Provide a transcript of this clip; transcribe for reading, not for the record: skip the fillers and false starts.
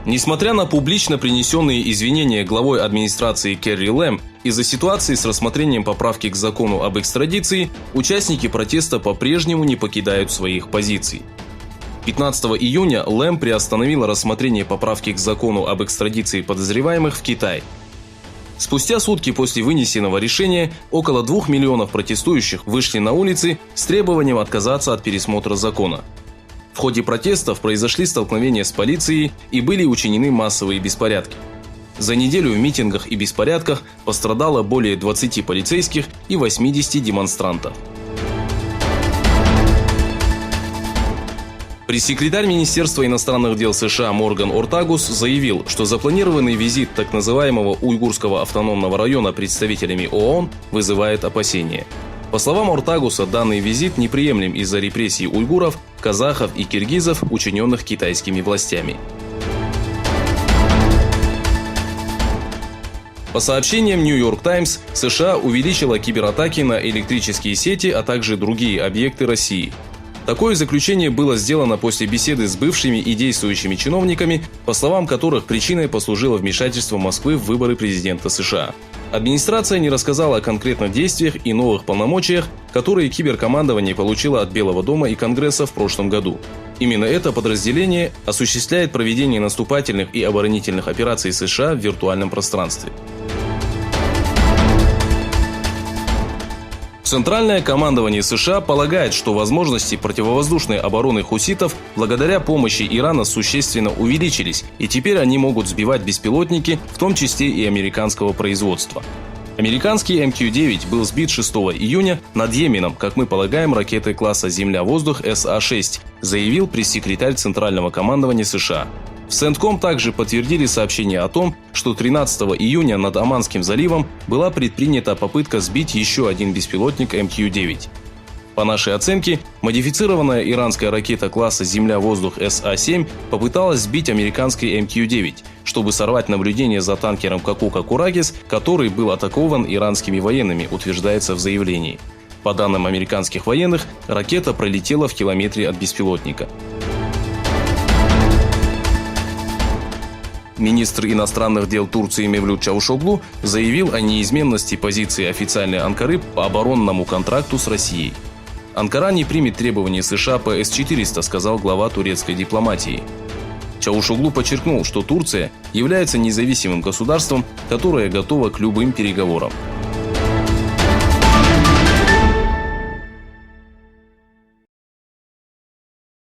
Несмотря на публично принесенные извинения главой администрации Керри Лэм из-за ситуации с рассмотрением поправки к закону об экстрадиции, участники протеста по-прежнему не покидают своих позиций. 15 июня Лэм приостановила рассмотрение поправки к закону об экстрадиции подозреваемых в Китай. Спустя сутки после вынесенного решения около 2 миллионов протестующих вышли на улицы с требованием отказаться от пересмотра закона. В ходе протестов произошли столкновения с полицией и были учинены массовые беспорядки. За неделю в митингах и беспорядках пострадало более 20 полицейских и 80 демонстрантов. Пресс-секретарь Министерства иностранных дел США Морган Ортагус заявил, что запланированный визит так называемого уйгурского автономного района представителями ООН вызывает опасения. По словам Ортагуса, данный визит неприемлем из-за репрессий уйгуров, казахов и киргизов, учиненных китайскими властями. По сообщениям New York Times, США увеличила кибератаки на электрические сети, а также другие объекты России. Такое заключение было сделано после беседы с бывшими и действующими чиновниками, по словам которых причиной послужило вмешательство Москвы в выборы президента США. Администрация не рассказала о конкретных действиях и новых полномочиях, которые киберкомандование получило от Белого дома и Конгресса в прошлом году. Именно это подразделение осуществляет проведение наступательных и оборонительных операций США в виртуальном пространстве. Центральное командование США полагает, что возможности противовоздушной обороны хуситов благодаря помощи Ирана существенно увеличились, и теперь они могут сбивать беспилотники, в том числе и американского производства. Американский МК-9 был сбит 6 июня над Йеменом, как мы полагаем, ракетой класса «Земля-воздух» СА-6, заявил пресс-секретарь Центрального командования США. В CENTCOM также подтвердили сообщение о том, что 13 июня над Оманским заливом была предпринята попытка сбить еще один беспилотник МК-9. По нашей оценке, модифицированная иранская ракета класса «Земля-воздух» СА-7 попыталась сбить американский МК-9, чтобы сорвать наблюдение за танкером «Какука-Курагис», который был атакован иранскими военными, утверждается в заявлении. По данным американских военных, ракета пролетела в километре от беспилотника. Министр иностранных дел Турции Мевлют Чавушоглу заявил о неизменности позиции официальной Анкары по оборонному контракту с Россией. Анкара не примет требования США по С-400, сказал глава турецкой дипломатии. Чавушоглу подчеркнул, что Турция является независимым государством, которое готово к любым переговорам.